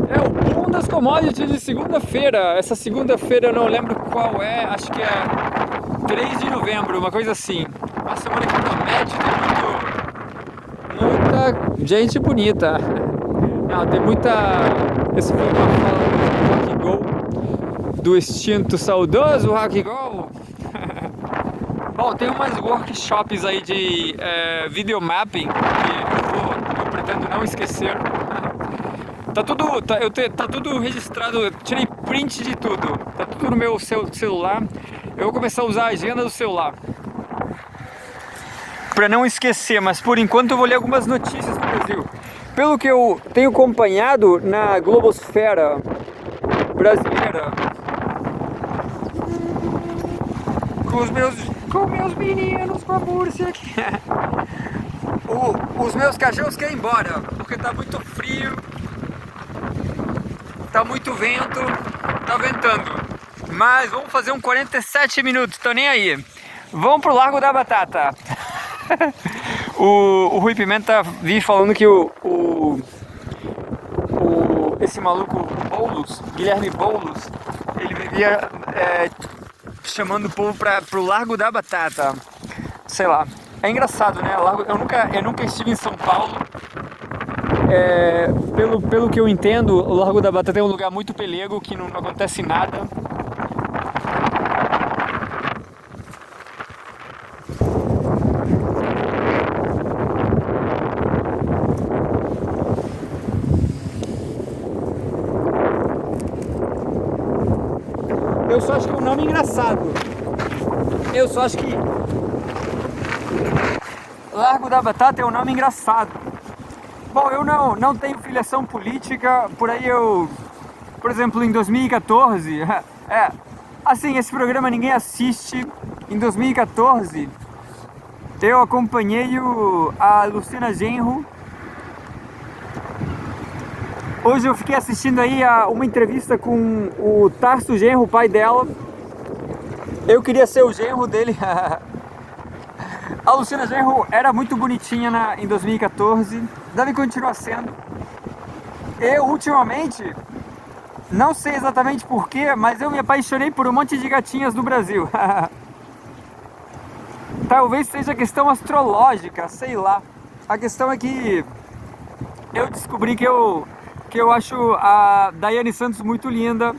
É o boom das commodities de segunda-feira. Essa segunda-feira eu não lembro qual é, acho que é 3 de novembro, uma coisa assim. Uma semana que promete ter muita gente bonita. Não, tem muita. Essa foi uma fala do Rock Go, do extinto saudoso Rock Go. Bom, tem umas workshops aí de videomapping que eu pretendo não esquecer. Tá tudo, tá tudo registrado, eu tirei print de tudo, tá tudo no meu celular. Eu vou começar a usar a agenda do celular para não esquecer, mas por enquanto eu vou ler algumas notícias do Brasil. Pelo que eu tenho acompanhado na globosfera brasileira, com meus meninos, com a Múrcia aqui. Os meus cachorros querem ir embora, porque tá muito frio. Tá muito vento, tá ventando. Mas vamos fazer um 47 minutos, tô nem aí. Vamos pro Largo da Batata. o Rui Pimenta vive falando que esse maluco Boulos, Guilherme Boulos, ele vivia chamando o povo pro Largo da Batata. Sei lá. É engraçado, né? Eu nunca estive em São Paulo. Pelo que eu entendo, o Largo da Batata é um lugar muito pelego, que não acontece nada. Eu só acho que é um nome engraçado. Eu só acho que Largo da Batata é um nome engraçado. Bom, eu não tenho filiação política, por exemplo, em 2014, assim, esse programa ninguém assiste. Em 2014, eu acompanhei a Luciana Genro. Hoje eu fiquei assistindo aí uma entrevista com o Tarso Genro, o pai dela. Eu queria ser o genro dele. A Luciana Genro era muito bonitinha em 2014, deve continuar sendo. Eu, ultimamente, não sei exatamente porquê, mas eu me apaixonei por um monte de gatinhas do Brasil. Talvez seja questão astrológica, sei lá. A questão é que eu descobri que eu acho a Daiane Santos muito linda.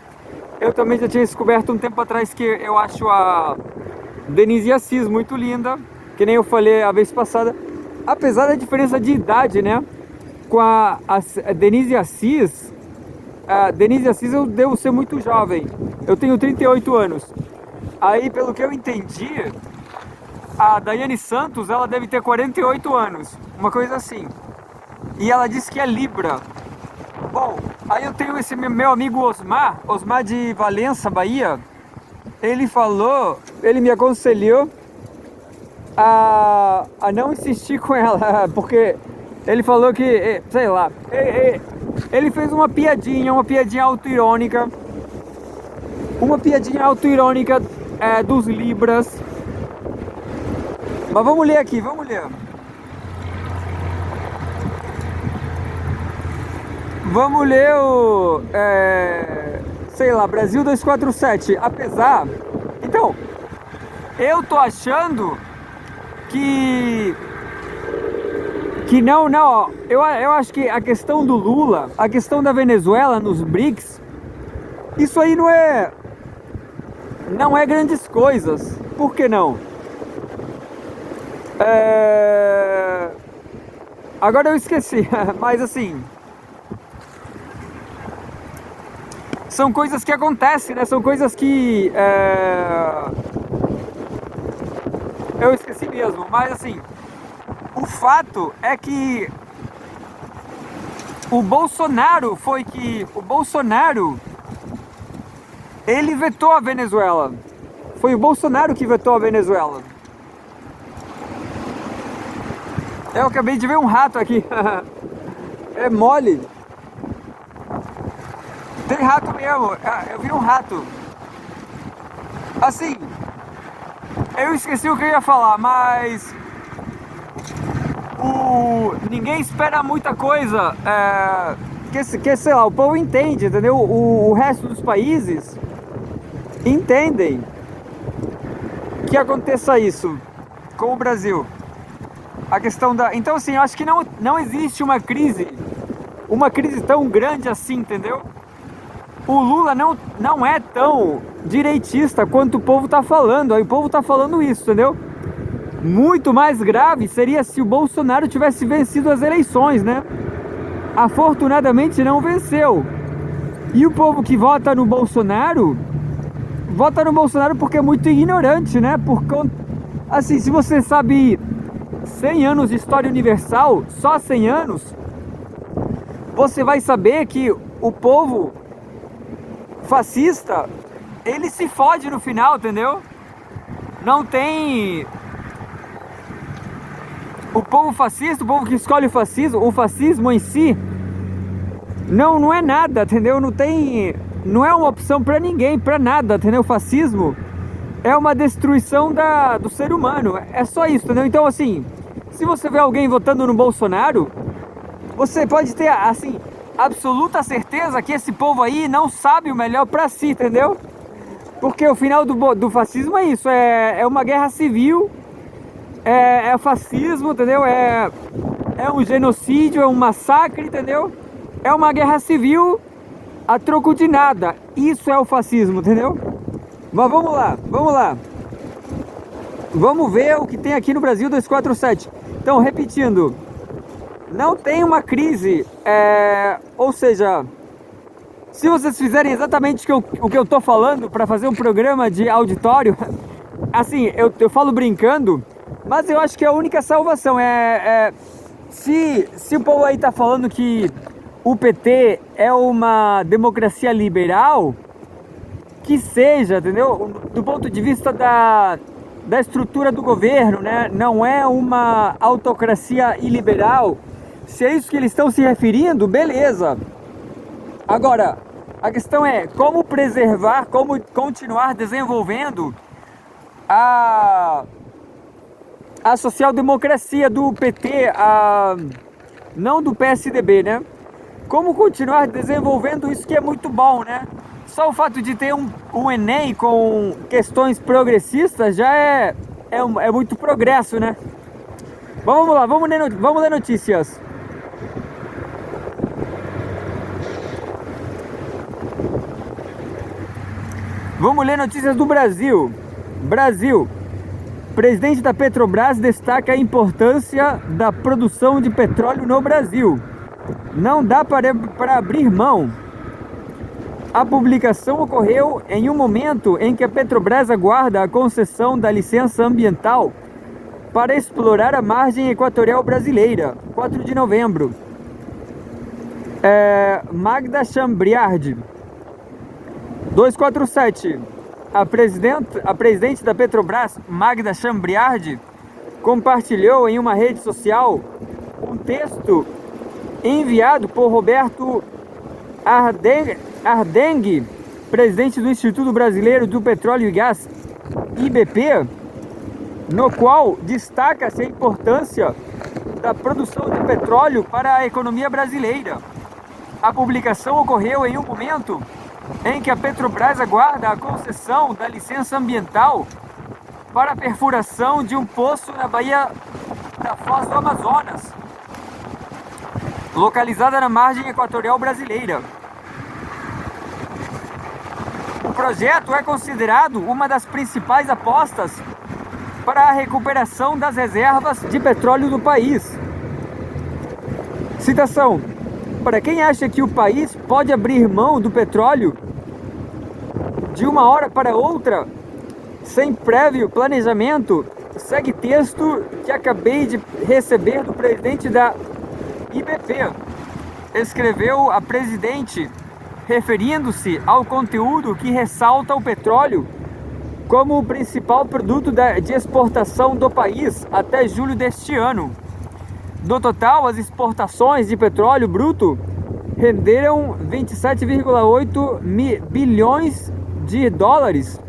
Eu também já tinha descoberto um tempo atrás que eu acho a Denise Assis muito linda. Que nem eu falei a vez passada, apesar da diferença de idade, né? Com a Denise Assis, eu devo ser muito jovem. Eu tenho 38 anos. Aí, pelo que eu entendi, a Daiane Santos, ela deve ter 48 anos, uma coisa assim. E ela disse que é Libra. Bom, aí eu tenho esse meu amigo Osmar de Valença, Bahia. Ele me aconselhou a não insistir com ela, porque ele falou que, sei lá, ele fez uma piadinha autoirônica, dos Libras. Mas vamos ler aqui, vamos ler. Vamos ler sei lá, Brasil 247, apesar... Então, eu tô achando que não, ó, eu acho que a questão do Lula, a questão da Venezuela nos BRICS, isso aí não é grandes coisas. Por que não? Agora eu esqueci, mas assim, são coisas que acontecem, né? São coisas que eu esqueci mesmo, mas assim, o fato é que o Bolsonaro ele vetou a Venezuela. Foi o Bolsonaro que vetou a Venezuela. Eu acabei de ver um rato aqui. É mole. Tem rato mesmo. Eu vi um rato. Assim, eu esqueci o que eu ia falar, mas ninguém espera muita coisa sei lá, o povo entende, entendeu? O resto dos países entendem que aconteça isso com o Brasil. A questão da... Então, assim, eu acho que não existe uma crise tão grande assim, entendeu? O Lula não é tão direitista quanto o povo tá falando. Aí o povo tá falando isso, entendeu? Muito mais grave seria se o Bolsonaro tivesse vencido as eleições, né? Afortunadamente não venceu. E o povo que vota no Bolsonaro porque é muito ignorante, né? Assim, se você sabe 100 anos de história universal, só 100 anos, você vai saber que o povo fascista, ele se fode no final, entendeu? Não tem... O povo fascista, o povo que escolhe o fascismo em si, não é nada, entendeu? Não é uma opção pra ninguém, pra nada, entendeu? O fascismo é uma destruição do ser humano, é só isso, entendeu? Então, assim, se você vê alguém votando no Bolsonaro, você pode ter, assim, absoluta certeza que esse povo aí não sabe o melhor pra si, entendeu? Porque o final do fascismo é isso, é uma guerra civil, é fascismo, entendeu? É um genocídio, é um massacre, entendeu? É uma guerra civil a troco de nada. Isso é o fascismo, entendeu? Mas vamos lá. Vamos ver o que tem aqui no Brasil 247. Então, repetindo, não tem uma crise, ou seja, se vocês fizerem exatamente o que eu tô falando para fazer um programa de auditório, assim, eu falo brincando, mas eu acho que a única salvação se o povo aí tá falando que o PT é uma democracia liberal, que seja, entendeu? Do ponto de vista da estrutura do governo, né? Não é uma autocracia iliberal. Se é isso que eles estão se referindo, beleza. Agora, a questão é como preservar, como continuar desenvolvendo a social-democracia do PT, não do PSDB, né? Como continuar desenvolvendo isso que é muito bom, né? Só o fato de ter um Enem com questões progressistas já é muito progresso, né? Vamos lá, vamos ler notícias. Vamos ler notícias do Brasil. Brasil. Presidente da Petrobras destaca a importância da produção de petróleo no Brasil. Não dá para abrir mão. A publicação ocorreu em um momento em que a Petrobras aguarda a concessão da licença ambiental para explorar a margem equatorial brasileira, 4 de novembro. Magda Chambriard, 247. A presidente da Petrobras, Magda Chambriard, compartilhou em uma rede social um texto enviado por Roberto Ardengue, presidente do Instituto Brasileiro do Petróleo e Gás, IBP, no qual destaca-se a importância da produção de petróleo para a economia brasileira. A publicação ocorreu em um momento em que a Petrobras aguarda a concessão da licença ambiental para a perfuração de um poço na Baía da Foz do Amazonas, localizada na margem equatorial brasileira. O projeto é considerado uma das principais apostas para a recuperação das reservas de petróleo do país. Citação: para quem acha que o país pode abrir mão do petróleo de uma hora para outra, sem prévio planejamento, segue texto que acabei de receber do presidente da IBP, escreveu a presidente, referindo-se ao conteúdo que ressalta o petróleo como o principal produto de exportação do país até julho deste ano. No total, as exportações de petróleo bruto renderam 27,8 bilhões de dólares.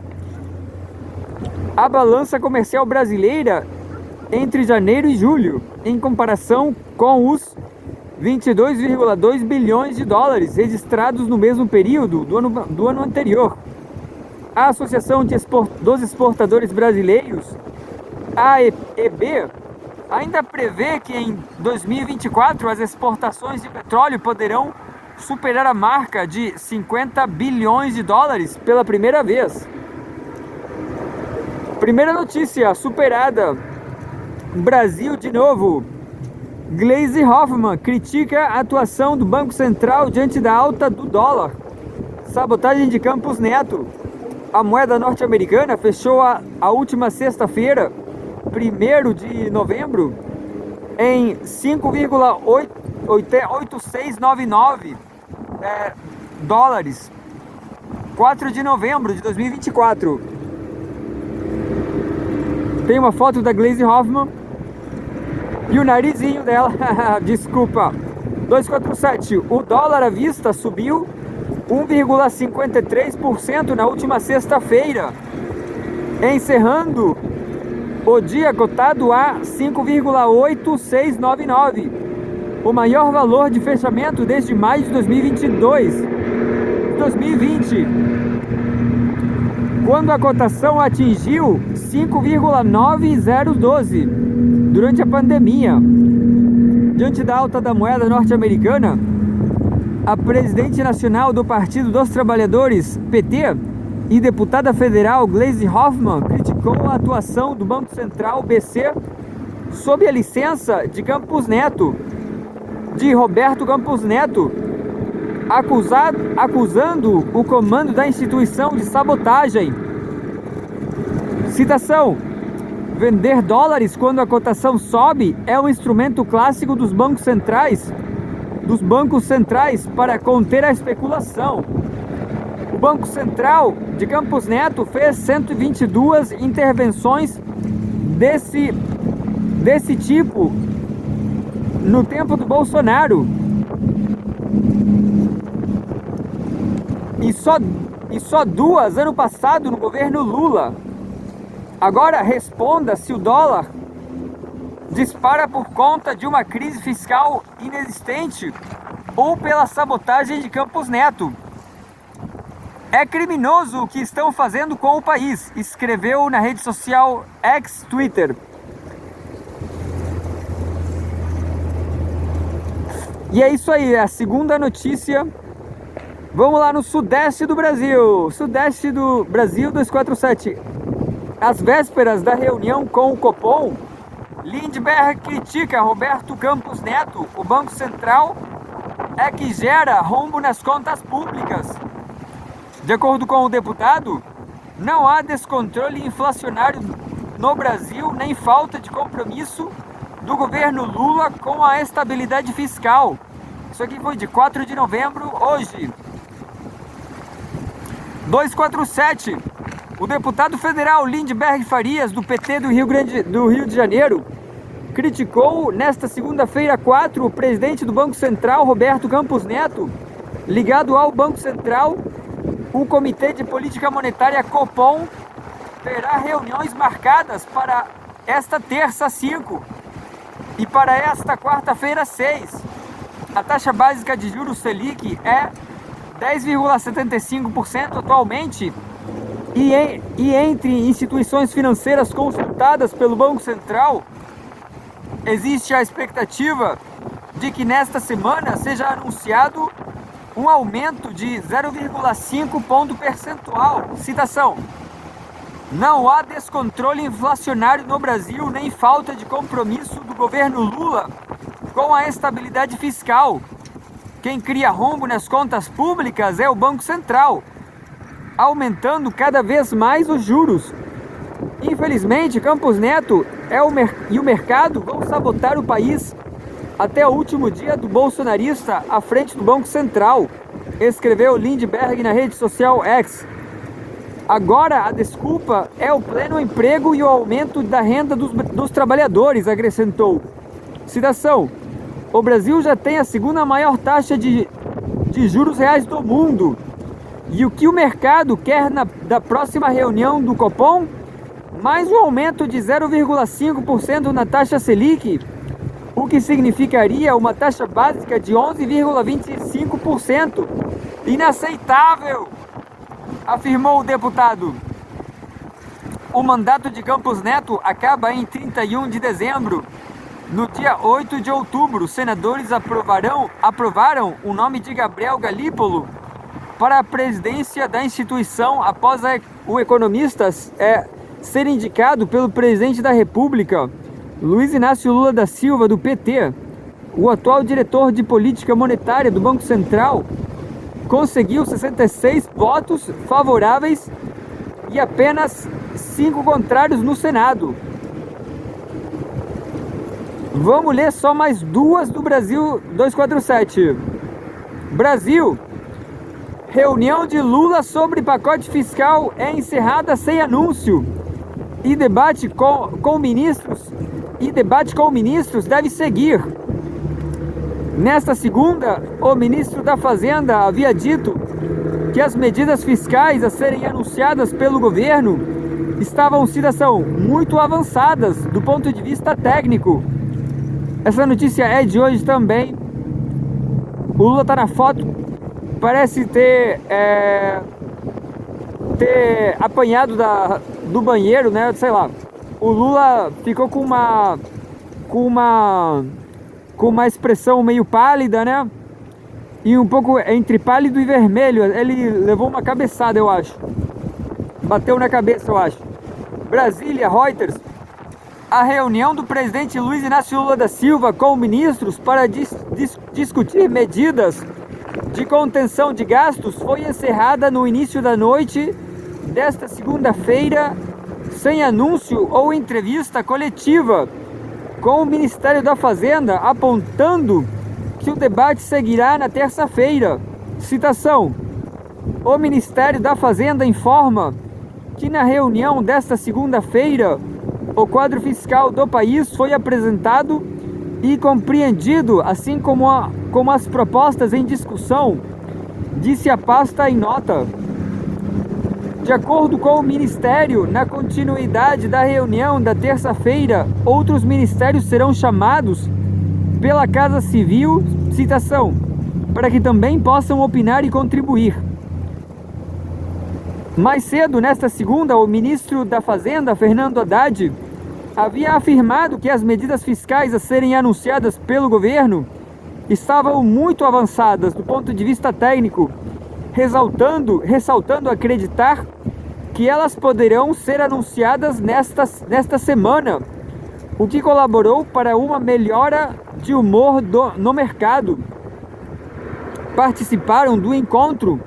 A balança comercial brasileira entre janeiro e julho, em comparação com os 22,2 bilhões de dólares registrados no mesmo período do ano anterior. A Associação dos Exportadores Brasileiros, AEB, ainda prevê que em 2024 as exportações de petróleo poderão superar a marca de 50 bilhões de dólares pela primeira vez. Primeira notícia superada. Brasil de novo. Gleisi Hoffmann critica a atuação do Banco Central diante da alta do dólar. Sabotagem de Campos Neto. A moeda norte-americana fechou a última sexta-feira, 1º de novembro, em 5,8699 dólares. 4 de novembro de 2024. Tem uma foto da Gleisi Hoffmann e o narizinho dela. Desculpa. 247. O dólar à vista subiu 1,53% na última sexta-feira, encerrando o dia cotado a 5,8699, o maior valor de fechamento desde maio de 2020, quando a cotação atingiu 5,9012 durante a pandemia. Diante da alta da moeda norte-americana, a presidente nacional do Partido dos Trabalhadores, PT, e deputada federal Gleisi Hoffmann criticou a atuação do Banco Central, BC, sob a licença de Roberto Campos Neto, acusando o comando da instituição de sabotagem. Citação: vender dólares quando a cotação sobe é um instrumento clássico dos bancos centrais para conter a especulação. O Banco Central de Campos Neto fez 122 intervenções desse tipo no tempo do Bolsonaro. E só duas ano passado no governo Lula. Agora responda se o dólar dispara por conta de uma crise fiscal inexistente ou pela sabotagem de Campos Neto. É criminoso o que estão fazendo com o país, escreveu na rede social X Twitter. E é isso aí, é a segunda notícia. Vamos lá no sudeste do Brasil. Sudeste do Brasil 247. Às vésperas da reunião com o Copom, Lindbergh critica Roberto Campos Neto. O Banco Central é que gera rombo nas contas públicas. De acordo com o deputado, não há descontrole inflacionário no Brasil, nem falta de compromisso do governo Lula com a estabilidade fiscal. Isso aqui foi de 4 de novembro, hoje. 247. O deputado federal Lindbergh Farias, do PT do Rio de Janeiro, criticou nesta segunda-feira 4 o presidente do Banco Central, Roberto Campos Neto, ligado ao Banco Central. O Comitê de Política Monetária Copom terá reuniões marcadas para esta terça 5 e para esta quarta-feira 6. A taxa básica de juros Selic é 10,75% atualmente e entre instituições financeiras consultadas pelo Banco Central, existe a expectativa de que nesta semana seja anunciado um aumento de 0,5 ponto percentual. Citação: não há descontrole inflacionário no Brasil, nem falta de compromisso do governo Lula com a estabilidade fiscal. Quem cria rombo nas contas públicas é o Banco Central, aumentando cada vez mais os juros. Infelizmente, Campos Neto e o mercado vão sabotar o país até o último dia do bolsonarista à frente do Banco Central, escreveu Lindbergh na rede social X. Agora a desculpa é o pleno emprego e o aumento da renda dos trabalhadores, acrescentou. Citação: o Brasil já tem a segunda maior taxa de juros reais do mundo. E o que o mercado quer da próxima reunião do Copom? Mais um aumento de 0,5% na taxa Selic. o que significaria uma taxa básica de 11,25%. Inaceitável, afirmou o deputado. O mandato de Campos Neto acaba em 31 de dezembro. No dia 8 de outubro, senadores aprovaram o nome de Gabriel Galípolo para a presidência da instituição após o economista ser indicado pelo presidente da República, Luiz Inácio Lula da Silva, do PT. O atual diretor de política monetária do Banco Central conseguiu 66 votos favoráveis e apenas 5 contrários no Senado. Vamos ler só mais duas do Brasil 247. Brasil. Reunião de Lula sobre pacote fiscal é encerrada sem anúncio. E debate com ministros deve seguir. Nesta segunda, o ministro da Fazenda havia dito que as medidas fiscais a serem anunciadas pelo governo estavam, citação, muito avançadas do ponto de vista técnico. Essa notícia é de hoje também. O Lula está na foto, parece ter apanhado do banheiro, né? Sei lá. O Lula ficou com uma expressão meio pálida, né? E um pouco entre pálido e vermelho. Ele levou uma cabeçada, eu acho. Bateu na cabeça, eu acho. Brasília, Reuters. A reunião do presidente Luiz Inácio Lula da Silva com ministros para discutir medidas de contenção de gastos foi encerrada no início da noite desta segunda-feira, sem anúncio ou entrevista coletiva, com o Ministério da Fazenda apontando que o debate seguirá na terça-feira. Citação: o Ministério da Fazenda informa que na reunião desta segunda-feira o quadro fiscal do país foi apresentado e compreendido, assim como as propostas em discussão, disse a pasta em nota. De acordo com o Ministério, na continuidade da reunião da terça-feira, outros ministérios serão chamados pela Casa Civil, citação, para que também possam opinar e contribuir. Mais cedo, nesta segunda, o ministro da Fazenda, Fernando Haddad, havia afirmado que as medidas fiscais a serem anunciadas pelo governo estavam muito avançadas do ponto de vista técnico, ressaltando acreditar que elas poderão ser anunciadas nesta semana, o que colaborou para uma melhora de humor no mercado. Participaram do encontro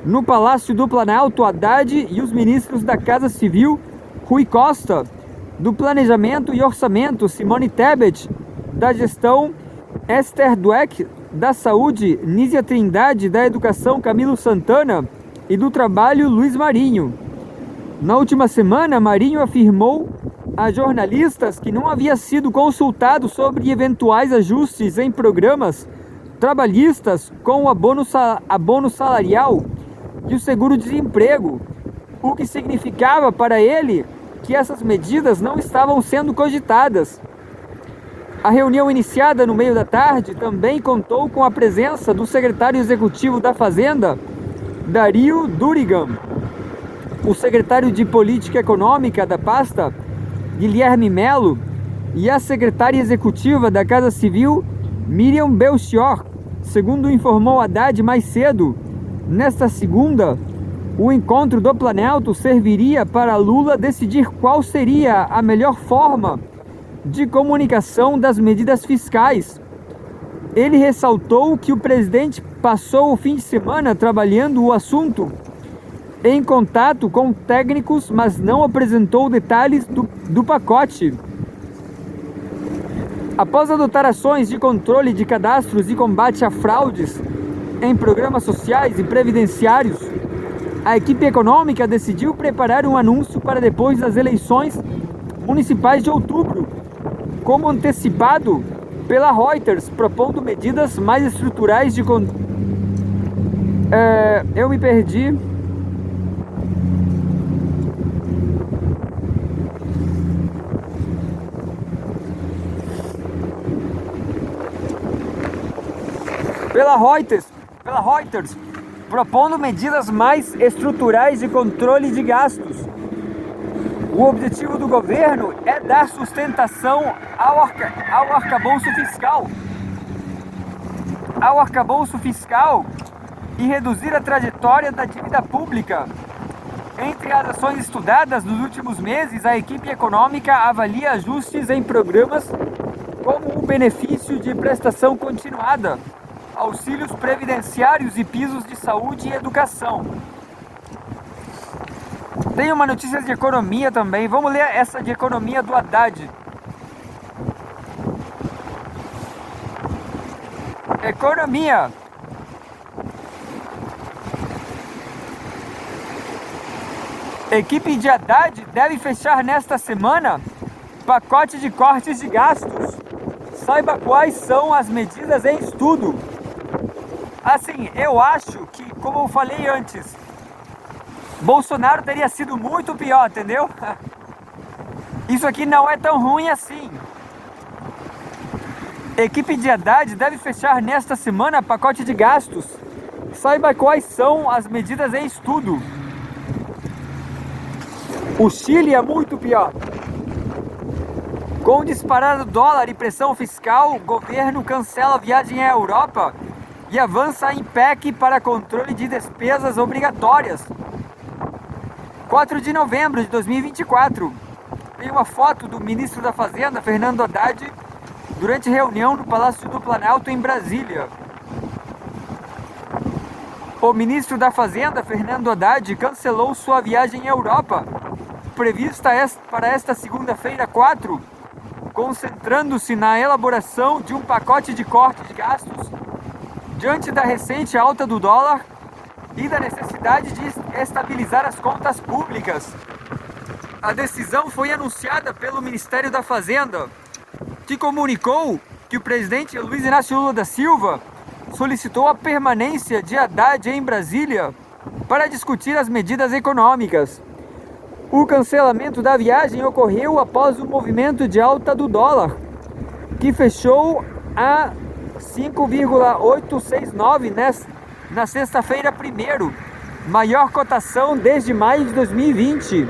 no Palácio do Planalto Haddad e os ministros da Casa Civil, Rui Costa, do Planejamento e Orçamento, Simone Tebet, da Gestão, Esther Dweck, da Saúde, Nízia Trindade, da Educação, Camilo Santana, e do Trabalho, Luiz Marinho. Na última semana, Marinho afirmou a jornalistas que não havia sido consultado sobre eventuais ajustes em programas trabalhistas com o abono salarial e o seguro-desemprego, o que significava para ele que essas medidas não estavam sendo cogitadas. A reunião, iniciada no meio da tarde, também contou com a presença do secretário executivo da Fazenda, Dario Durigan, o secretário de Política Econômica da pasta, Guilherme Melo, e a secretária executiva da Casa Civil, Miriam Belchior. Segundo informou Haddad mais cedo, nesta segunda, o encontro do Planalto serviria para Lula decidir qual seria a melhor forma de comunicação das medidas fiscais. Ele ressaltou que o presidente passou o fim de semana trabalhando o assunto em contato com técnicos, mas não apresentou detalhes do pacote. Após adotar ações de controle de cadastros e combate a fraudes em programas sociais e previdenciários, a equipe econômica decidiu preparar um anúncio para depois das eleições municipais de outubro, como antecipado pela Reuters, propondo medidas mais estruturais de eu me perdi. Reuters, propondo medidas mais estruturais de controle de gastos. O objetivo do governo é dar sustentação ao arcabouço fiscal e reduzir a trajetória da dívida pública. Entre as ações estudadas nos últimos meses, a equipe econômica avalia ajustes em programas como o benefício de prestação continuada, auxílios previdenciários e pisos de saúde e educação. Tem uma notícia de economia também. Vamos ler essa de economia do Haddad. Economia. Equipe de Haddad deve fechar nesta semana pacote de cortes de gastos. Saiba quais são as medidas em estudo. Assim, eu acho que, como eu falei antes, Bolsonaro teria sido muito pior, entendeu? Isso aqui não é tão ruim assim. Equipe de Haddad deve fechar nesta semana pacote de gastos. Saiba quais são as medidas em estudo. O Chile é muito pior. Com o disparado dólar e pressão fiscal, o governo cancela a viagem à Europa e avança em PEC para controle de despesas obrigatórias. 4 de novembro de 2024. Tem uma foto do ministro da Fazenda, Fernando Haddad, durante reunião no Palácio do Planalto, em Brasília. O ministro da Fazenda, Fernando Haddad, cancelou sua viagem à Europa, prevista para esta segunda-feira, 4, concentrando-se na elaboração de um pacote de corte de gastos diante da recente alta do dólar e da necessidade de estabilizar as contas públicas. A decisão foi anunciada pelo Ministério da Fazenda, que comunicou que o presidente Luiz Inácio Lula da Silva solicitou a permanência de Haddad em Brasília para discutir as medidas econômicas. O cancelamento da viagem ocorreu após o movimento de alta do dólar, que fechou a 5,869 na sexta-feira 1º, maior cotação desde maio de 2020.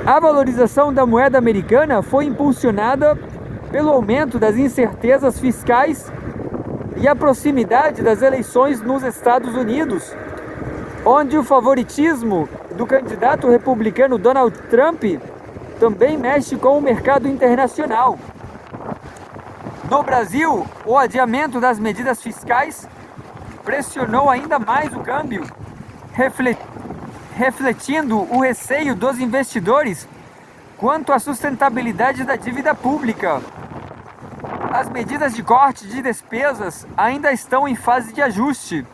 A valorização da moeda americana foi impulsionada pelo aumento das incertezas fiscais e a proximidade das eleições nos Estados Unidos, onde o favoritismo do candidato republicano Donald Trump também mexe com o mercado internacional. No Brasil, o adiamento das medidas fiscais pressionou ainda mais o câmbio, refletindo o receio dos investidores quanto à sustentabilidade da dívida pública. As medidas de corte de despesas ainda estão em fase de ajuste,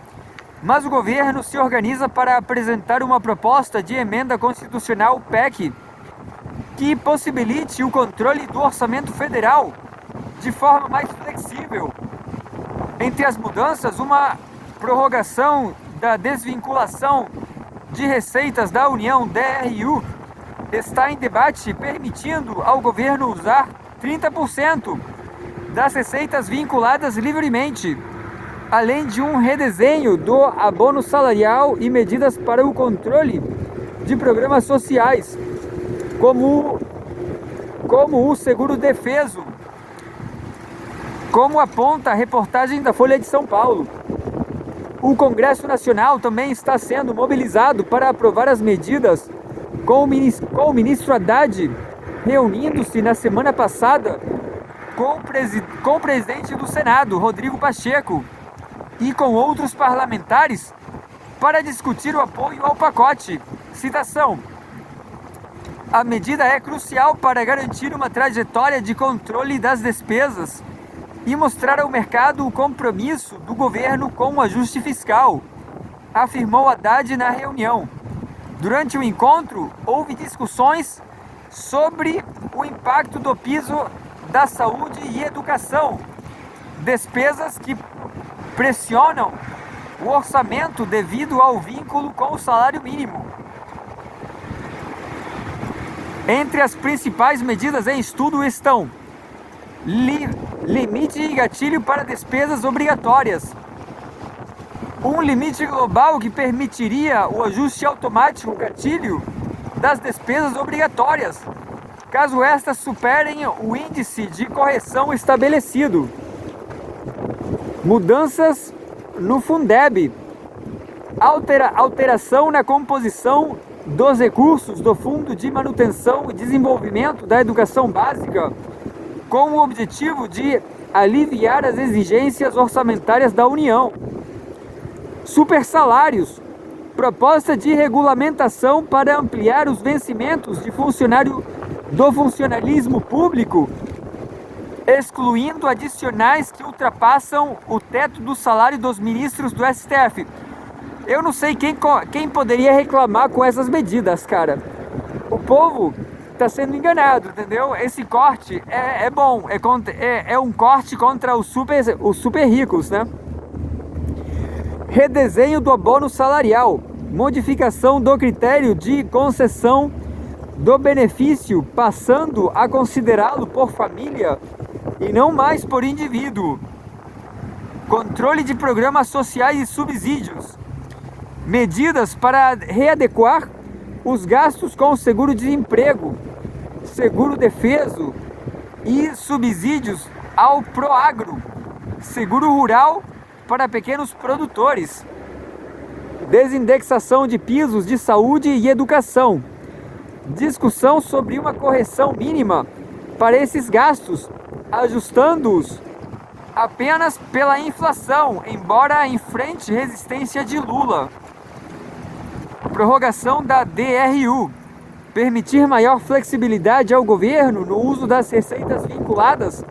mas o governo se organiza para apresentar uma proposta de emenda constitucional PEC que possibilite o controle do orçamento federal de forma mais flexível. Entre as mudanças, uma prorrogação da desvinculação de receitas da União DRU está em debate, permitindo ao governo usar 30% das receitas vinculadas livremente, além de um redesenho do abono salarial e medidas para o controle de programas sociais, como o seguro-defeso, como aponta a reportagem da Folha de São Paulo. O Congresso Nacional também está sendo mobilizado para aprovar as medidas, com o ministro Haddad reunindo-se na semana passada com o presidente do Senado, Rodrigo Pacheco, e com outros parlamentares para discutir o apoio ao pacote. Citação: a medida é crucial para garantir uma trajetória de controle das despesas e mostrar ao mercado o compromisso do governo com o ajuste fiscal, afirmou Haddad na reunião. Durante o encontro, houve discussões sobre o impacto do piso da saúde e educação, despesas que pressionam o orçamento devido ao vínculo com o salário mínimo. Entre as principais medidas em estudo estão limite e gatilho para despesas obrigatórias. Um limite global que permitiria o ajuste automático gatilho das despesas obrigatórias, caso estas superem o índice de correção estabelecido. Mudanças no Fundeb. Alteração na composição dos recursos do Fundo de Manutenção e Desenvolvimento da Educação Básica, com o objetivo de aliviar as exigências orçamentárias da União. Supersalários. Proposta de regulamentação para ampliar os vencimentos de do funcionalismo público, excluindo adicionais que ultrapassam o teto do salário dos ministros do STF. Eu não sei quem poderia reclamar com essas medidas, cara. O povo está sendo enganado, entendeu? Esse corte é bom, é um corte contra os super ricos, né? Redesenho do abono salarial, modificação do critério de concessão do benefício, passando a considerá-lo por família e não mais por indivíduo. Controle de programas sociais e subsídios. Medidas para readequar os gastos com o seguro-desemprego, seguro-defeso e subsídios ao Proagro, seguro rural para pequenos produtores. Desindexação de pisos de saúde e educação. Discussão sobre uma correção mínima para esses gastos, ajustando-os apenas pela inflação, embora enfrente resistência de Lula. Prorrogação da DRU. Permitir maior flexibilidade ao governo no uso das receitas vinculadas,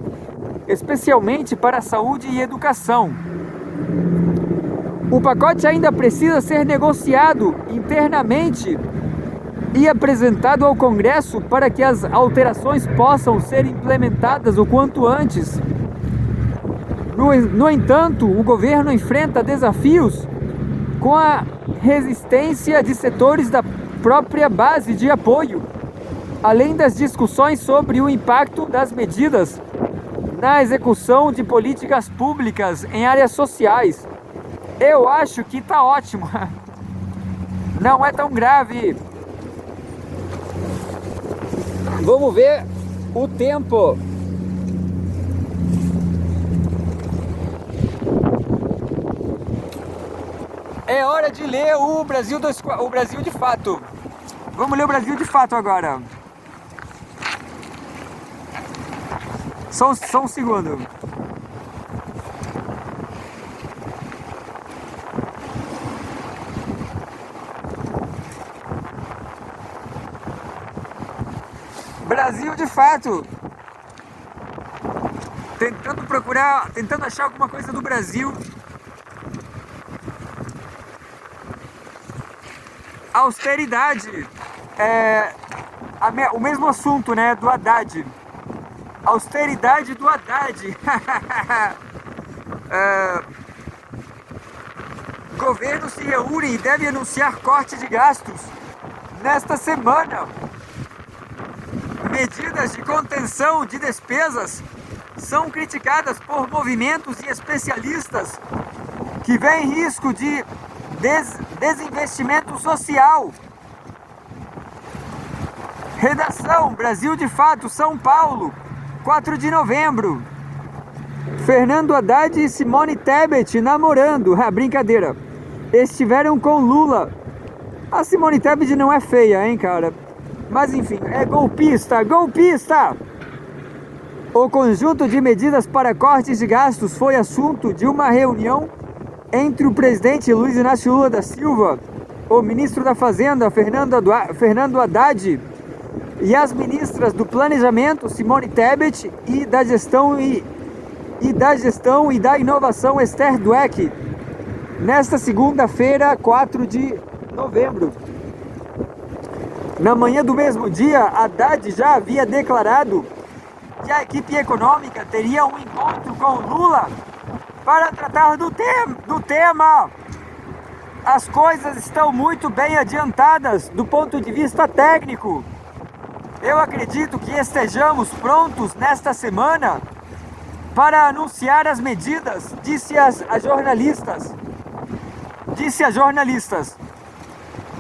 especialmente para a saúde e educação. O pacote ainda precisa ser negociado internamente e apresentado ao Congresso para que as alterações possam ser implementadas o quanto antes. No entanto, o governo enfrenta desafios com a resistência de setores da própria base de apoio, além das discussões sobre o impacto das medidas na execução de políticas públicas em áreas sociais. Eu acho que tá ótimo. Não é tão grave. Vamos ver o tempo. É hora de ler o Brasil de Fato. Vamos ler o Brasil de Fato agora. Só um segundo. Brasil de Fato. Tentando achar alguma coisa do Brasil. Austeridade. O mesmo assunto, né? Do Haddad. Austeridade do Haddad. Governo se reúne e deve anunciar corte de gastos nesta semana. Medidas de contenção de despesas são criticadas por movimentos e especialistas que veem risco de desinvestimento social. Redação: Brasil de Fato, São Paulo, 4 de novembro. Fernando Haddad e Simone Tebet namorando. Brincadeira. Estiveram com Lula. A Simone Tebet não é feia, hein, cara? Mas enfim, é golpista. O conjunto de medidas para cortes de gastos foi assunto de uma reunião entre o presidente Luiz Inácio Lula da Silva, o ministro da Fazenda Fernando Haddad e as ministras do Planejamento Simone Tebet e da Gestão e da Inovação Esther Dweck, nesta segunda-feira, 4 de novembro. Na manhã do mesmo dia, Haddad já havia declarado que a equipe econômica teria um encontro com Lula para tratar do tema. As coisas estão muito bem adiantadas do ponto de vista técnico. Eu acredito que estejamos prontos nesta semana para anunciar as medidas, disse a jornalistas.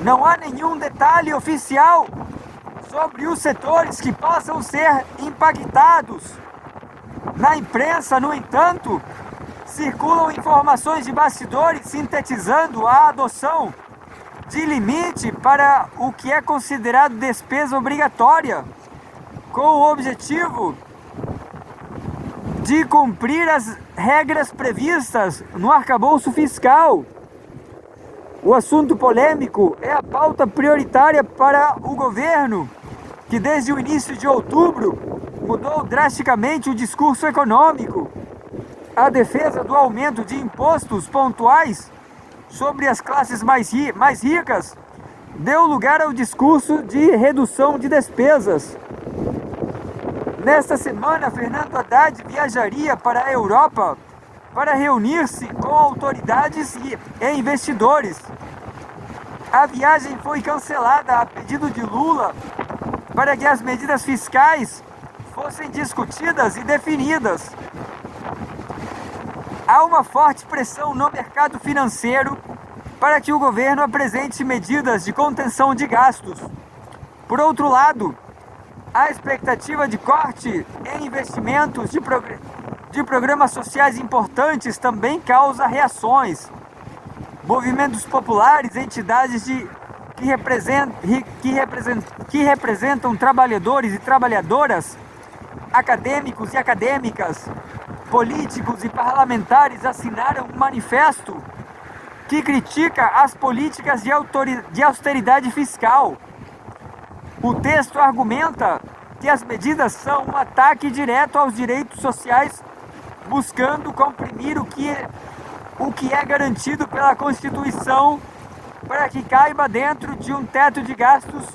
Não há nenhum detalhe oficial sobre os setores que possam ser impactados. Na imprensa, no entanto, circulam informações de bastidores sintetizando a adoção de limite para o que é considerado despesa obrigatória, com o objetivo de cumprir as regras previstas no arcabouço fiscal. O assunto polêmico é a pauta prioritária para o governo, que desde o início de outubro mudou drasticamente o discurso econômico. A defesa do aumento de impostos pontuais sobre as classes mais ricas deu lugar ao discurso de redução de despesas. Nesta semana, Fernando Haddad viajaria para a Europa para reunir-se com autoridades e investidores. A viagem foi cancelada a pedido de Lula para que as medidas fiscais fossem discutidas e definidas. Há uma forte pressão no mercado financeiro para que o governo apresente medidas de contenção de gastos. Por outro lado, a expectativa de corte em investimentos de programas sociais importantes também causa reações. Movimentos populares, entidades que representam trabalhadores e trabalhadoras, acadêmicos e acadêmicas, políticos e parlamentares assinaram um manifesto que critica as políticas de austeridade fiscal. O texto argumenta que as medidas são um ataque direto aos direitos sociais, buscando comprimir o que é garantido pela Constituição para que caiba dentro de um teto de gastos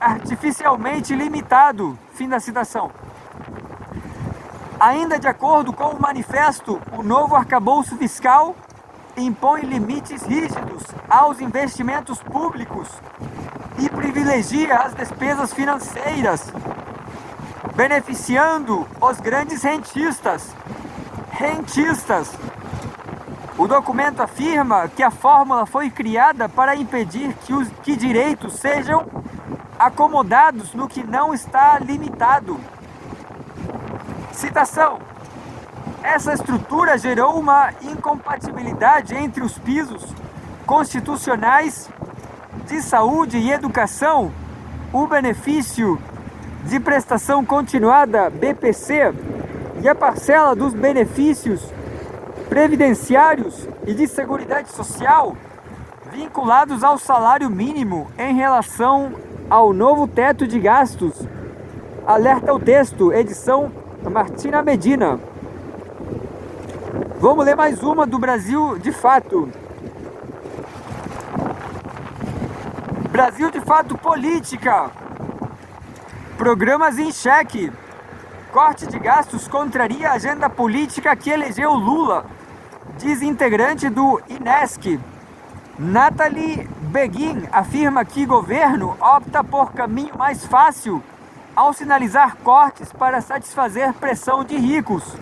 artificialmente limitado. Fim da citação. Ainda de acordo com o manifesto, o novo arcabouço fiscal impõe limites rígidos aos investimentos públicos e privilegia as despesas financeiras, beneficiando os grandes rentistas. O documento afirma que a fórmula foi criada para impedir que direitos sejam acomodados no que não está limitado. Citação: essa estrutura gerou uma incompatibilidade entre os pisos constitucionais de saúde e educação, o benefício de prestação continuada BPC e a parcela dos benefícios previdenciários e de seguridade social vinculados ao salário mínimo em relação ao novo teto de gastos. Alerta o texto, edição Martina Medina. Vamos ler mais uma do Brasil de Fato. Brasil de Fato Política. Programas em xeque. Corte de gastos contraria a agenda política que elegeu Lula, diz integrante do INESC. Nathalie Begin afirma que governo opta por caminho mais fácil ao sinalizar cortes para satisfazer pressão de ricos.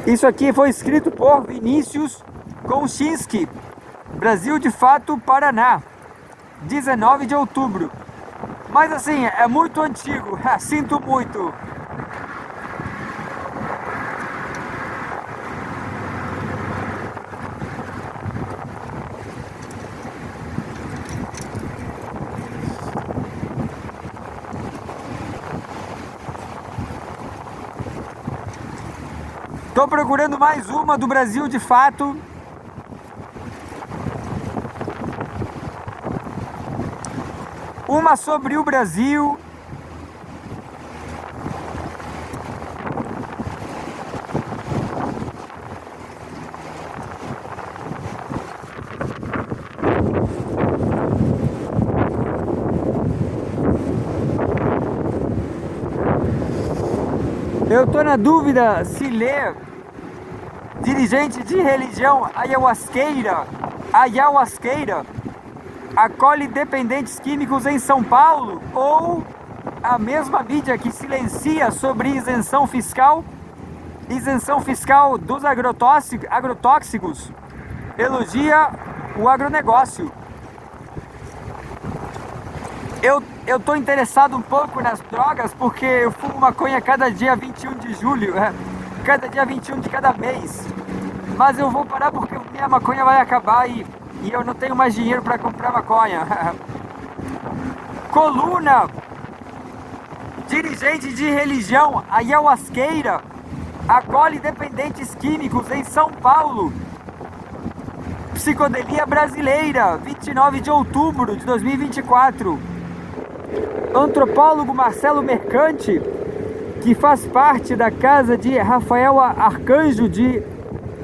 Isso aqui foi escrito por Vinícius Konchinski. Brasil de Fato, Paraná, 19 de outubro. Mas assim, é muito antigo, sinto muito. Tô procurando mais uma do Brasil de Fato. Uma sobre o Brasil. Eu tô na dúvida se ler dirigente de religião ayahuasqueira acolhe dependentes químicos em São Paulo, ou a mesma mídia que silencia sobre isenção fiscal isenção fiscal dos agrotóxicos, elogia o agronegócio. Eu tô interessado um pouco nas drogas porque eu fumo maconha cada dia 21 de julho, cada dia 21 de cada mês. Mas eu vou parar porque minha maconha vai acabar e eu não tenho mais dinheiro para comprar maconha. Coluna: dirigente de religião ayahuasqueira acolhe dependentes químicos em São Paulo. Psicodelia brasileira, 29 de outubro de 2024. Antropólogo Marcelo Mercante, que faz parte da casa de Rafael Arcanjo de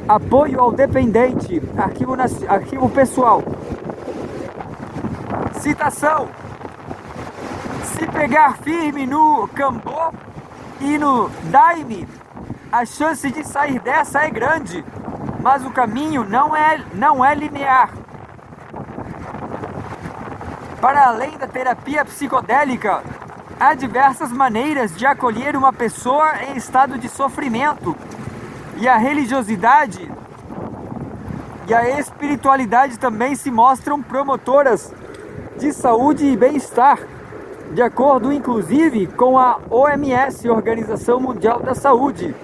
apoio ao dependente, arquivo pessoal. Citação: se pegar firme no Cambô e no Daime, a chance de sair dessa é grande, mas o caminho não é linear. Para além da terapia psicodélica, há diversas maneiras de acolher uma pessoa em estado de sofrimento, e a religiosidade e a espiritualidade também se mostram promotoras de saúde e bem-estar, de acordo inclusive com a OMS, Organização Mundial da Saúde.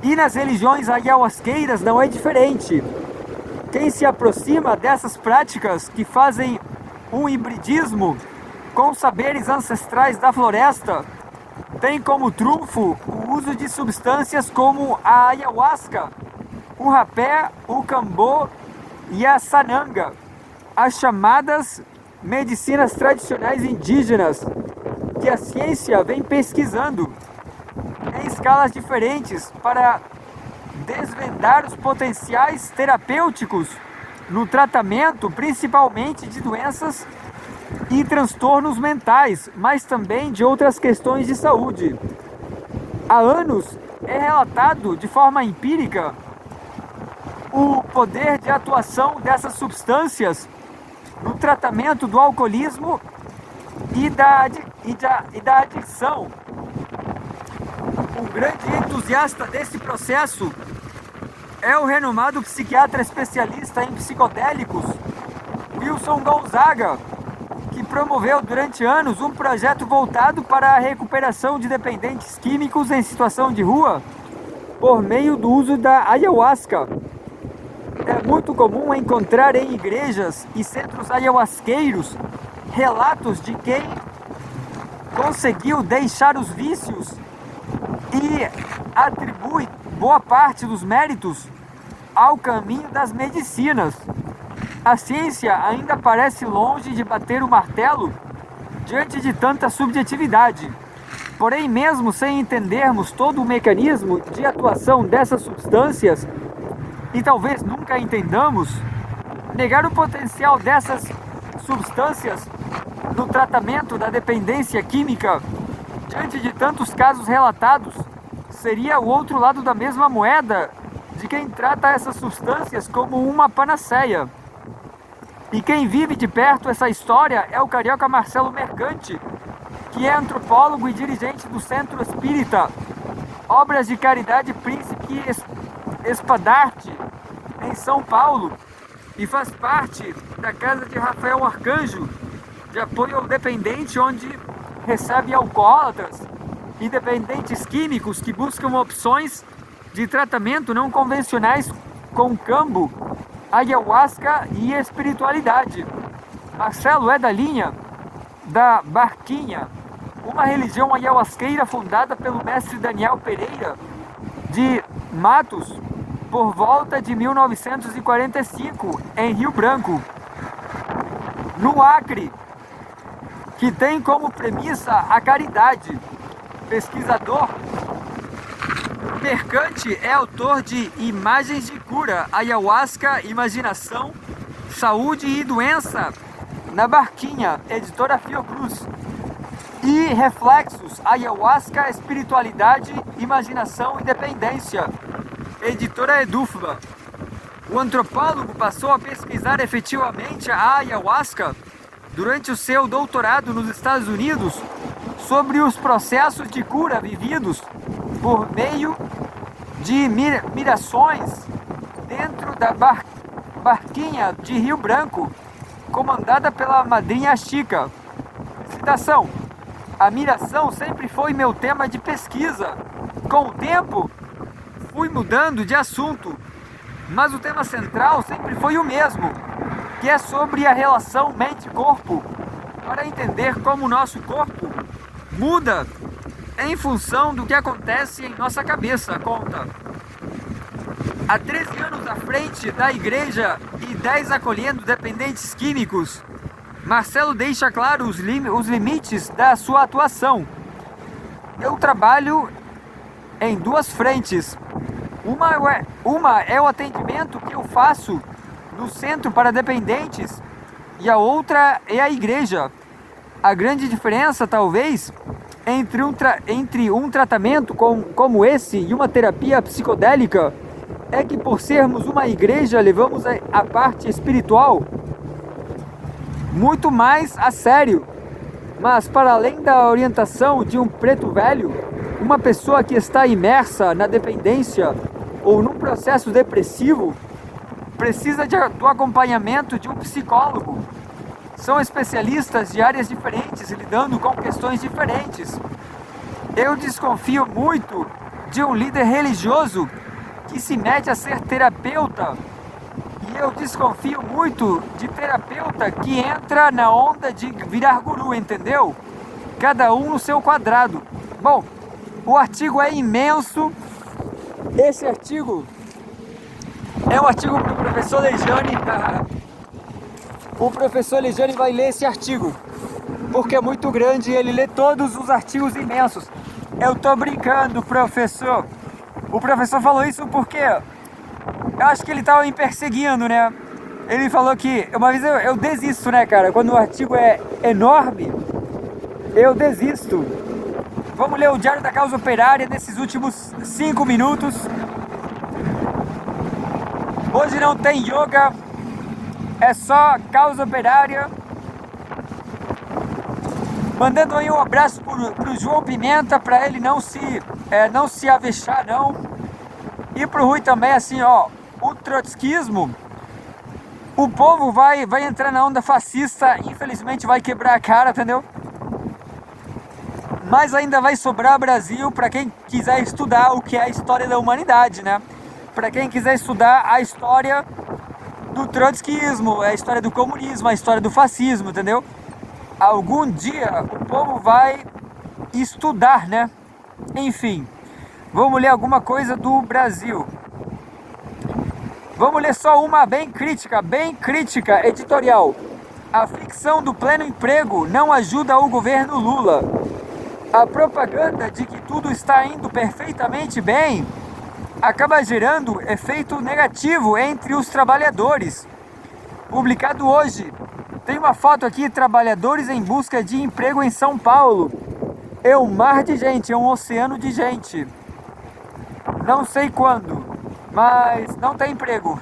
E nas religiões ayahuasqueiras não é diferente. Quem se aproxima dessas práticas que fazem um hibridismo com saberes ancestrais da floresta tem como trunfo o uso de substâncias como a ayahuasca, o rapé, o cambô e a sananga, as chamadas medicinas tradicionais indígenas, que a ciência vem pesquisando em escalas diferentes para desvendar os potenciais terapêuticos no tratamento, principalmente de doenças e transtornos mentais, mas também de outras questões de saúde. Há anos é relatado de forma empírica o poder de atuação dessas substâncias no tratamento do alcoolismo e da adicção. Um grande entusiasta desse processo é o renomado psiquiatra especialista em psicodélicos, Wilson Gonzaga, que promoveu durante anos um projeto voltado para a recuperação de dependentes químicos em situação de rua por meio do uso da ayahuasca. É muito comum encontrar em igrejas e centros ayahuasqueiros relatos de quem conseguiu deixar os vícios e atribui boa parte dos méritos ao caminho das medicinas. A ciência ainda parece longe de bater o martelo diante de tanta subjetividade. Porém, mesmo sem entendermos todo o mecanismo de atuação dessas substâncias, e talvez nunca entendamos, negar o potencial dessas substâncias no tratamento da dependência química diante de tantos casos relatados seria o outro lado da mesma moeda de quem trata essas substâncias como uma panaceia. E quem vive de perto essa história é o carioca Marcelo Mercante, que é antropólogo e dirigente do Centro Espírita Obras de Caridade Príncipe Espadarte, em São Paulo, e faz parte da casa de Rafael Arcanjo, de apoio ao dependente, onde recebe alcoólatras e dependentes químicos que buscam opções de tratamento não convencionais com cambo, ayahuasca e espiritualidade. Marcelo é da linha da Barquinha, uma religião ayahuasqueira fundada pelo mestre Daniel Pereira de Matos por volta de 1945 em Rio Branco, no Acre, que tem como premissa a caridade. Pesquisador, Mercante é autor de Imagens de Cura, Ayahuasca, Imaginação, Saúde e Doença, na Barquinha, editora Fiocruz, e Reflexos, Ayahuasca, Espiritualidade, Imaginação e Dependência, editora Edufba. O antropólogo passou a pesquisar efetivamente a ayahuasca durante o seu doutorado nos Estados Unidos sobre os processos de cura vividos por meio de mirações dentro da barquinha de Rio Branco, comandada pela madrinha Chica. Citação: a miração sempre foi meu tema de pesquisa. Com o tempo, fui mudando de assunto, mas o tema central sempre foi o mesmo, que é sobre a relação mente-corpo, para entender como o nosso corpo muda em função do que acontece em nossa cabeça, conta. Há 13 anos à frente da igreja e 10 acolhendo dependentes químicos, Marcelo deixa claro os limites da sua atuação. Eu trabalho em duas frentes. Uma é o atendimento que eu faço no centro para dependentes e a outra é a igreja. A grande diferença, talvez, entre um tratamento como esse e uma terapia psicodélica é que, por sermos uma igreja, levamos a parte espiritual muito mais a sério. Mas, para além da orientação de um preto velho, uma pessoa que está imersa na dependência ou num processo depressivo precisa do acompanhamento de um psicólogo. São especialistas de áreas diferentes, lidando com questões diferentes. Eu desconfio muito de um líder religioso que se mete a ser terapeuta. E eu desconfio muito de terapeuta que entra na onda de virar guru, entendeu? Cada um no seu quadrado. Bom, o artigo é imenso. Esse artigo é um artigo para o professor Lejane. O professor Lejane vai ler esse artigo, porque é muito grande e ele lê todos os artigos imensos. Eu tô brincando, professor. O professor falou isso porque eu acho que ele tava me perseguindo, né? Ele falou que... Uma vez eu desisto, né, cara? Quando o artigo é enorme, eu desisto. Vamos ler o Diário da Causa Operária nesses últimos 5 minutos. Hoje não tem yoga, é só Causa Operária. Mandando aí um abraço pro João Pimenta, para ele não se avexar, não. E pro Rui também, assim, ó, o trotskismo, o povo vai entrar na onda fascista, infelizmente vai quebrar a cara, entendeu? Mas ainda vai sobrar Brasil para quem quiser estudar o que é a história da humanidade, né? Para quem quiser estudar a história do trotskismo, a história do comunismo, a história do fascismo, entendeu? Algum dia o povo vai estudar, né? Enfim, vamos ler alguma coisa do Brasil. Vamos ler só uma bem crítica, editorial. A ficção do pleno emprego não ajuda o governo Lula. A propaganda de que tudo está indo perfeitamente bem acaba gerando efeito negativo entre os trabalhadores. Publicado hoje. Tem uma foto aqui, trabalhadores em busca de emprego em São Paulo. É um mar de gente, é um oceano de gente. Não sei quando, mas não tem emprego.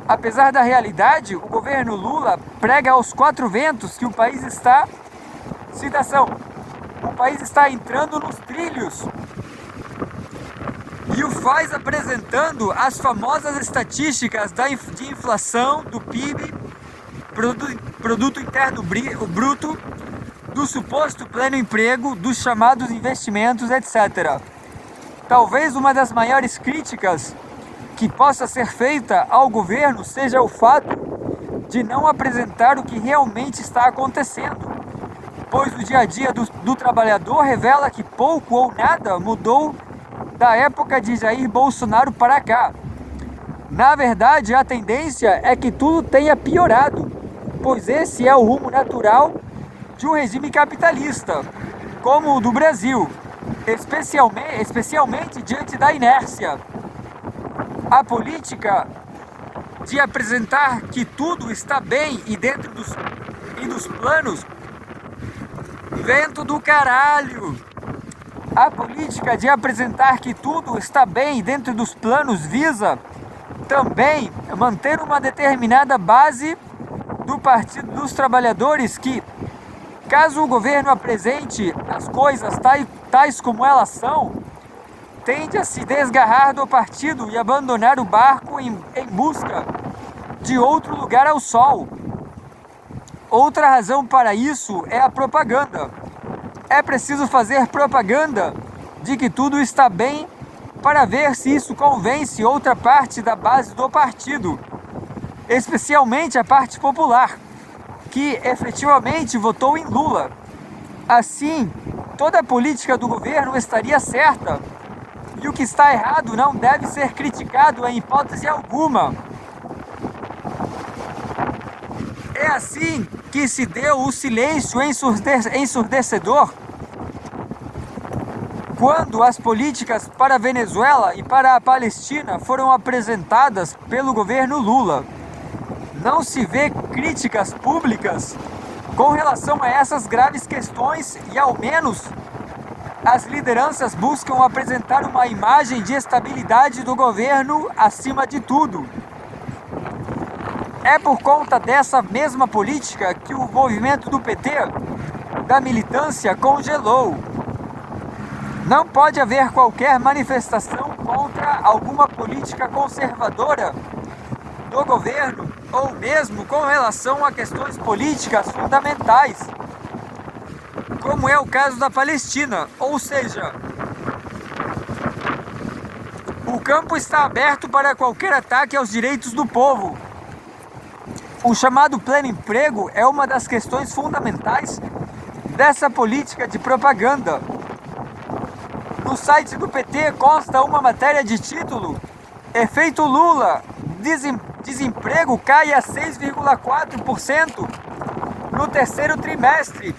Apesar da realidade, o governo Lula prega aos 4 ventos que o país está... Citação: o país está entrando nos trilhos. E o faz apresentando as famosas estatísticas de inflação, do PIB, Produto Interno Bruto, do suposto pleno emprego, dos chamados investimentos, etc. Talvez uma das maiores críticas que possa ser feita ao governo seja o fato de não apresentar o que realmente está acontecendo, pois o dia a dia do trabalhador revela que pouco ou nada mudou da época de Jair Bolsonaro para cá. Na verdade, a tendência é que tudo tenha piorado, pois esse é o rumo natural de um regime capitalista, como o do Brasil, especialmente diante da inércia. A política de apresentar que tudo está bem e dentro dos planos, vento do caralho. A política de apresentar que tudo está bem dentro dos planos visa também manter uma determinada base do Partido dos Trabalhadores que, caso o governo apresente as coisas tais como elas são, tende a se desgarrar do partido e abandonar o barco em busca de outro lugar ao sol. Outra razão para isso é a propaganda. É preciso fazer propaganda de que tudo está bem para ver se isso convence outra parte da base do partido, especialmente a parte popular, que efetivamente votou em Lula. Assim, toda a política do governo estaria certa, e o que está errado não deve ser criticado em hipótese alguma. É assim que se deu o silêncio ensurdecedor quando as políticas para a Venezuela e para a Palestina foram apresentadas pelo governo Lula. Não se vê críticas públicas com relação a essas graves questões e, ao menos, as lideranças buscam apresentar uma imagem de estabilidade do governo acima de tudo. É por conta dessa mesma política que o movimento do PT, da militância, congelou. Não pode haver qualquer manifestação contra alguma política conservadora do governo ou mesmo com relação a questões políticas fundamentais, como é o caso da Palestina, ou seja, o campo está aberto para qualquer ataque aos direitos do povo. O chamado pleno emprego é uma das questões fundamentais dessa política de propaganda. No site do PT consta uma matéria de título: Efeito Lula, desemprego cai a 6,4% no terceiro trimestre,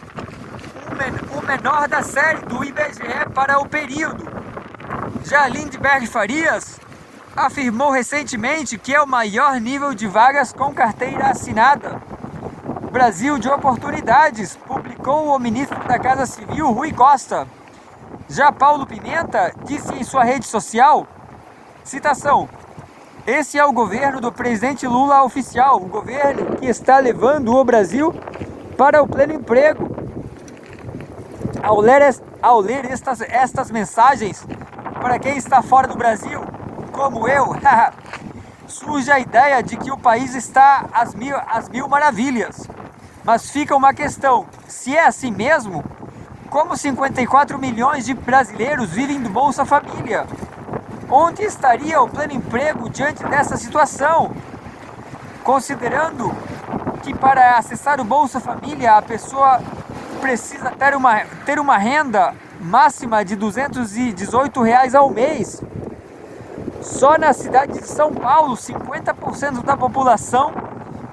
o menor da série do IBGE para o período. Já Lindbergh Farias afirmou recentemente que é o maior nível de vagas com carteira assinada. Brasil de oportunidades, publicou o ministro da Casa Civil, Rui Costa. Já Paulo Pimenta disse em sua rede social, citação: esse é o governo do presidente Lula oficial, o governo que está levando o Brasil para o pleno emprego. Ao ler estas mensagens, para quem está fora do Brasil, como eu, surge a ideia de que o país está às mil maravilhas. Mas fica uma questão: se é assim mesmo, como 54 milhões de brasileiros vivem do Bolsa Família? Onde estaria o pleno emprego diante dessa situação? Considerando que para acessar o Bolsa Família a pessoa precisa ter uma renda máxima de R$ 218 ao mês. Só na cidade de São Paulo, 50% da população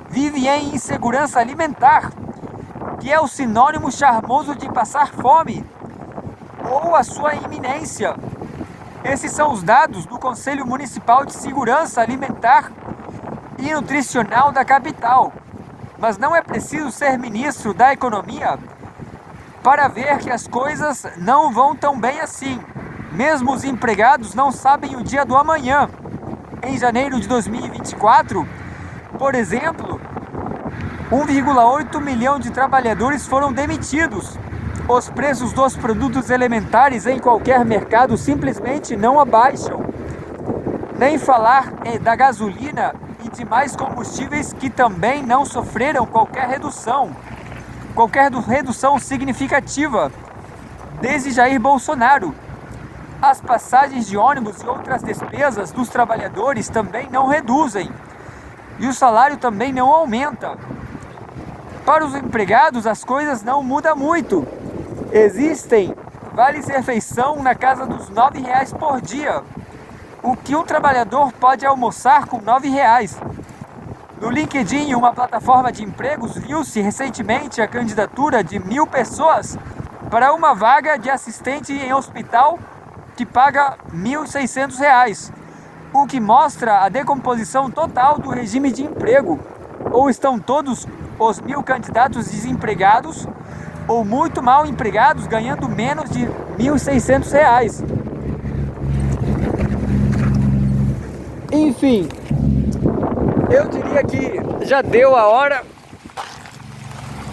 vive em insegurança alimentar, que é o sinônimo charmoso de passar fome ou a sua iminência. Esses são os dados do Conselho Municipal de Segurança Alimentar e Nutricional da capital. Mas não é preciso ser ministro da Economia para ver que as coisas não vão tão bem assim. Mesmo os empregados não sabem o dia do amanhã. Em janeiro de 2024, por exemplo, 1,8 milhão de trabalhadores foram demitidos. Os preços dos produtos elementares em qualquer mercado simplesmente não abaixam. Nem falar da gasolina e demais combustíveis que também não sofreram qualquer redução significativa desde Jair Bolsonaro. As passagens de ônibus e outras despesas dos trabalhadores também não reduzem e o salário também não aumenta. Para os empregados as coisas não mudam muito. Existem vales-refeição na casa dos R$ 9,00 por dia. O que um trabalhador pode almoçar com R$ 9,00? No LinkedIn, uma plataforma de empregos, viu-se recentemente a candidatura de 1.000 pessoas para uma vaga de assistente em hospital que paga R$ 1.600, o que mostra a decomposição total do regime de emprego. Ou estão todos os 1.000 candidatos desempregados, ou muito mal empregados ganhando menos de R$ 1.600. Enfim, eu diria que já deu a hora.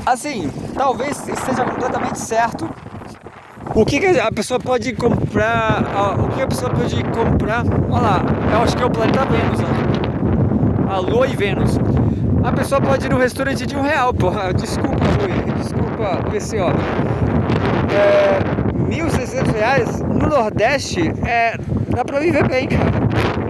Assim, talvez esteja completamente certo O que a pessoa pode comprar? O que a pessoa pode comprar? Olha lá, eu acho que é o planeta Vênus, ó. A Lua e Vênus. A pessoa pode ir no restaurante de R$1, porra. Desculpa, Rui. Desculpa, PCO. R$1.600 no Nordeste, dá pra viver bem, cara.